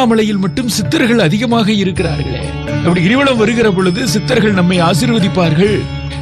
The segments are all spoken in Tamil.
திருவண்ணாமலையில் மட்டும் சித்தர்கள் அதிகமாக இருக்கிறார்களே. அப்படி கிரிவலம் வருகிற பொழுது சித்தர்கள் நம்மை ஆசீர்வதிப்பார்கள்.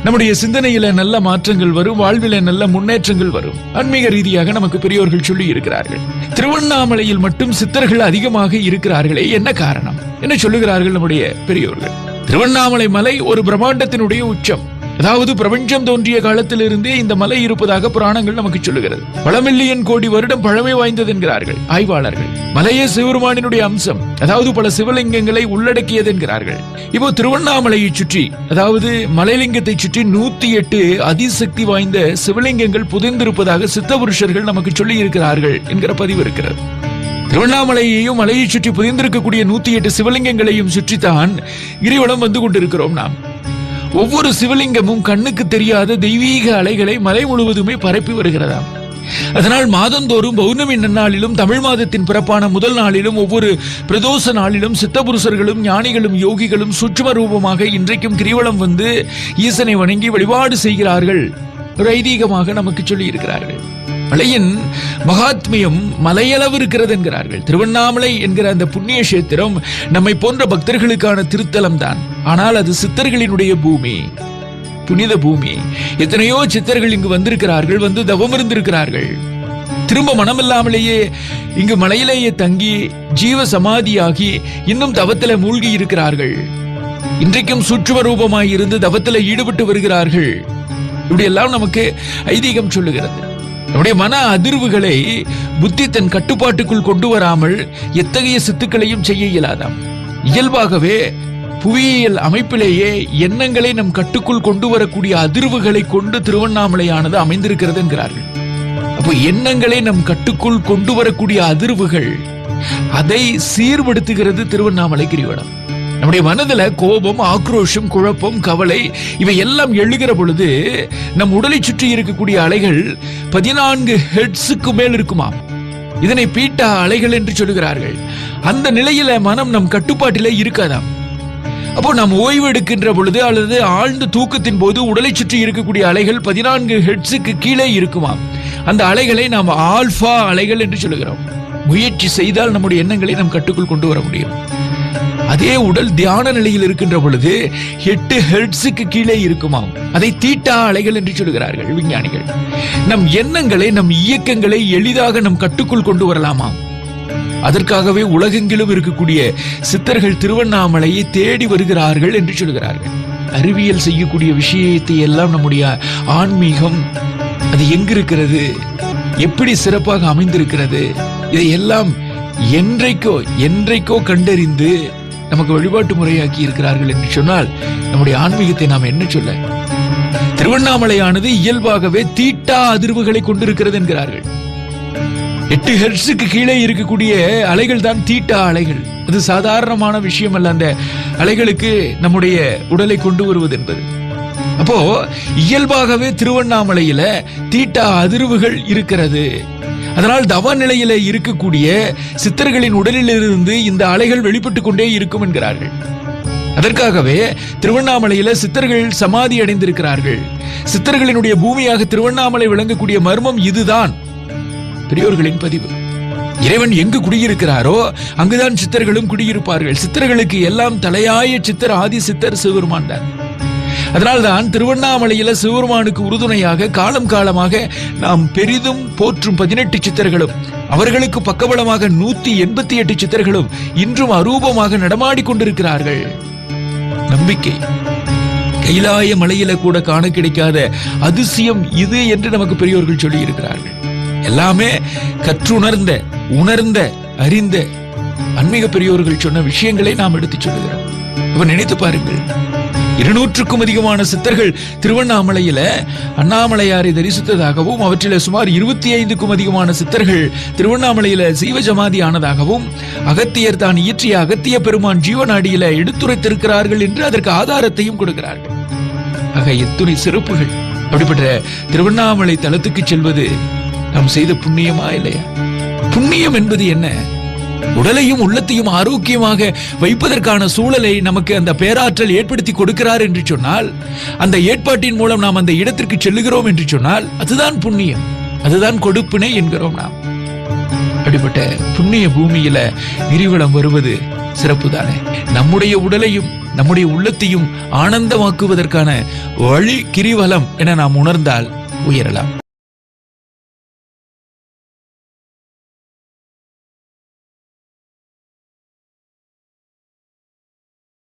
நம்முடைய சிந்தனையில நல்ல மாற்றங்கள் வரும், வாழ்வில நல்ல முன்னேற்றங்கள் வரும். ஆன்மீக ரீதியாக நமக்கு பெரியோர்கள் சொல்லி இருக்கிறார்கள். திருவண்ணாமலையில் மட்டும் சித்தர்கள் அதிகமாக இருக்கிறார்களே, என்ன காரணம்? என்ன சொல்லுகிறார்கள் நம்முடைய பெரியோர்கள்? திருவண்ணாமலை மலை ஒரு பிரம்மாண்டத்தினுடைய உச்சம். அதாவது பிரபஞ்சம் தோன்றிய காலத்திலிருந்தே இந்த மலை இருப்பதாக புராணங்கள் நமக்கு சொல்லுகிறது. பல மில்லியன் கோடி வருடம் பழமை வாய்ந்தது என்கிறார்கள் ஆய்வாளர்கள். மலையே சிவபெருமானினுடைய அம்சம், அதாவது பல சிவலிங்கங்களை உள்ளடக்கியது என்கிறார்கள். இப்போ திருவண்ணாமலையை சுற்றி, அதாவது மலைலிங்கத்தை சுற்றி 108 அதிசக்தி வாய்ந்த சிவலிங்கங்கள் புதைந்திருப்பதாக சித்தபுருஷர்கள் நமக்கு சொல்லி இருக்கிறார்கள் என்கிற பதிவு இருக்கிறது. திருவண்ணாமலையையும் மலையை சுற்றி புதைந்திருக்கக்கூடிய 108 சிவலிங்கங்களையும் சுற்றித்தான் கிரிவலம் வந்து கொண்டிருக்கிறோம் நாம். ஒவ்வொரு சிவலிங்கமும் கண்ணுக்கு தெரியாத தெய்வீக அலைகளை மலை முழுவதுமே பரப்பி வருகிறதாம். அதனால் மாதந்தோறும் பௌர்ணமி நன்னாளிலும் தமிழ் மாதத்தின் பிறப்பான முதல் நாளிலும் ஒவ்வொரு பிரதோஷ நாளிலும் சித்தபுருஷர்களும் ஞானிகளும் யோகிகளும் சூட்சும ரூபமாக இன்றைக்கும் கிரிவலம் வந்து ஈசனை வணங்கி வழிபாடு செய்கிறார்கள். ஒரு ஐதீகமாக நமக்கு சொல்லி இருக்கிறார்கள். மலையின் மகாத்மியம் மலையளவு இருக்கிறது என்கிறார்கள். திருவண்ணாமலை என்கிற அந்த புண்ணிய கஷேத்திரம் நம்மை போன்ற பக்தர்களுக்கான திருத்தலம் தான். ஆனால் அது சித்தர்களினுடைய பூமி, புனித பூமி. எத்தனையோ சித்தர்கள் இங்கு வந்திருக்கிறார்கள், வந்து தவம் இருந்திருக்கிறார்கள். திரும்ப மனமில்லாமலேயே இங்கு மலையிலேயே தங்கி ஜீவ சமாதியாகி இன்னும் தவத்தில மூழ்கி இருக்கிறார்கள். இன்றைக்கும் சூட்சும ரூபமாய் இருந்து தவத்தில ஈடுபட்டு வருகிறார்கள். இப்படி எல்லாம் நமக்கு ஐதீகம் சொல்லுகிறது. நம்முடைய மன அதிர்வுகளை புத்தி தன் கட்டுப்பாட்டுக்குள் கொண்டு வராமல் எத்தகைய சித்துக்களையும் செய்ய இயலாதாம். இயல்பாகவே புவியியல் அமைப்பிலேயே எண்ணங்களை நம் கட்டுக்குள் கொண்டு வரக்கூடிய அதிர்வுகளை கொண்டு திருவண்ணாமலையானது அமைந்திருக்கிறது என்கிறார்கள். அப்போ எண்ணங்களை நம் கட்டுக்குள் கொண்டு வரக்கூடிய அதிர்வுகள், அதை சீர்படுத்துகிறது திருவண்ணாமலை கிரிவலம். நம்முடைய மனதில் கோபம், ஆக்ரோஷம், குழப்பம், கவலை இவை எல்லாம் எழுகிற பொழுது நம் உடலை சுற்றி இருக்கக்கூடிய அலைகள் 14 ஹெர்ட்ஸுக்கு மேல் இருக்குமாம். இதனை பீட்டா அலைகள் என்று சொல்லுகிறார்கள். அந்த நிலையில மனம் நம் கட்டுப்பாட்டிலே இருக்காதாம். அப்போ நாம் ஓய்வு எடுக்கின்ற பொழுது அல்லது ஆழ்ந்த தூக்கத்தின் போது உடலை சுற்றி இருக்கக்கூடிய அலைகள் 14 ஹெர்ட்ஸுக்கு கீழே இருக்குமாம். அந்த அலைகளை நாம் ஆல்பா அலைகள் என்று சொல்லுகிறோம். முயற்சி செய்தால் நம்முடைய எண்ணங்களை நம் கட்டுக்குள் கொண்டு வர முடியும். அதே உடல் தியான நிலையில் இருக்கின்ற பொழுது 8 ஹெர்ட்ஸுக்கு கீழே இருக்குமாம். அதை தீட்டா அலைகள் என்று சொல்கிறார்கள் விஞ்ஞானிகள். நம் எண்ணங்களை, நம் இயக்கங்களை எளிதாக நம் கட்டுக்குள் கொண்டு வரலாமாம். அதற்காகவே உலகெங்கிலும் இருக்கக்கூடிய சித்தர்கள் திருவண்ணாமலையை தேடி வருகிறார்கள் என்று சொல்கிறார்கள். அறிவியல் செய்யக்கூடிய விஷயத்தை எல்லாம் நம்முடைய ஆன்மீகம் அது எங்கிருக்கிறது, எப்படி சிறப்பாக அமைந்திருக்கிறது, இதையெல்லாம் என்றைக்கோ கண்டறிந்து நமக்கு வழிபாட்டு முறையாக்கி இருக்கிறார்கள் என்று சொன்னால் நம்முடைய ஆன்மீகத்தை நாம் என்ன சொல்ல? திருவண்ணாமலையானது இயல்பாகவே தீட்டா அதிர்வுகளை கொண்டிருக்கிறது என்கிறார்கள். 8 ஹெர்ட்ஸுக்கு கீழே இருக்கக்கூடிய அலைகள் தான் தீட்டா அலைகள். அது சாதாரணமான விஷயம் அல்ல அந்த அலைகளுக்கு நம்முடைய உடலை கொண்டு வருவது என்பது. அப்போ இயல்பாகவே திருவண்ணாமலையில தீட்டா அதிர்வுகள் இருக்கிறது. அதனால் தவ நிலையில இருக்கக்கூடிய சித்தர்களின் உடலிலிருந்து இந்த அலைகள் வெளிப்பட்டு கொண்டே இருக்கும் என்கிறார்கள். அதற்காகவே திருவண்ணாமலையில சித்தர்கள் சமாதி அடைந்திருக்கிறார்கள். சித்தர்களினுடைய பூமியாக திருவண்ணாமலை விளங்கக்கூடிய மர்மம் இதுதான் பெரியோர்களின் பதிவு. இறைவன் எங்கு குடியிருக்கிறாரோ அங்குதான் சித்தர்களும் குடியிருப்பார்கள். சித்தர்களுக்கு எல்லாம் தலையாய சித்தர் ஆதி சித்தர் சிவபெருமான் தான். அதனால்தான் திருவண்ணாமலையில சிவபெருமானுக்கு உறுதுணையாக காலம் காலமாக நாம் பெரிதும் போற்றும் 18 சித்தர்களும் அவர்களுக்கு பக்கபலமாக 188 சித்தர்களும் இன்றும் அரூபமாக நடமாடிக் கொண்டிருக்கிறார்கள். நம்பிக்கை. கைலாய மலையில கூட காண கிடைக்காத அதிசயம் இது என்று நமக்கு பெரியோர்கள் சொல்லி இருக்கிறார்கள். எல்லாமே கற்றுணர்ந்த, உணர்ந்த, அறிந்த ஆன்மீக பெரியோர்கள் சொன்ன விஷயங்களை நாம் எடுத்து சொல்லுகிறோம். இப்ப நினைத்து பாருங்கள், 200க்கும் அதிகமான சித்தர்கள் திருவண்ணாமலையில அண்ணாமலையாரை தரிசித்ததாகவும் அவற்றில சுமார் 25க்கும் அதிகமான சித்தர்கள் திருவண்ணாமலையில சீவ சமாதி ஆனதாகவும் அகத்தியர் தான் இயற்றிய அகத்திய பெருமான் ஜீவநாடியில எடுத்துரைத்திருக்கிறார்கள் என்று அதற்கு ஆதாரத்தையும் கொடுக்கிறார்கள். ஆக எத்துணை சிறப்புகள்! அப்படிப்பட்ட திருவண்ணாமலை தலத்துக்கு செல்வது நாம் செய்த புண்ணியமா இல்லையா? புண்ணியம் என்பது என்ன? உடலையும் உள்ளத்தையும் ஆரோக்கியமாக வைப்பதற்கான சூழலை நமக்கு அந்த பேராற்றல் ஏற்படுத்தி கொடுக்கிறார் என்று சொன்னால், அந்த ஏற்பாட்டின் மூலம் நாம் அந்த இடத்திற்கு செல்லுகிறோம் என்று சொன்னால் அதுதான் புண்ணியம், அதுதான் கொடுப்பினை என்கிறோம் நாம். அப்படிப்பட்ட புண்ணிய பூமியில கிரிவலம் வருவது சிறப்பு தானே. நம்முடைய உடலையும் நம்முடைய உள்ளத்தையும் ஆனந்தமாக்குவதற்கான வழி கிரிவலம் என நாம் உணர்ந்தால் உயரலாம்.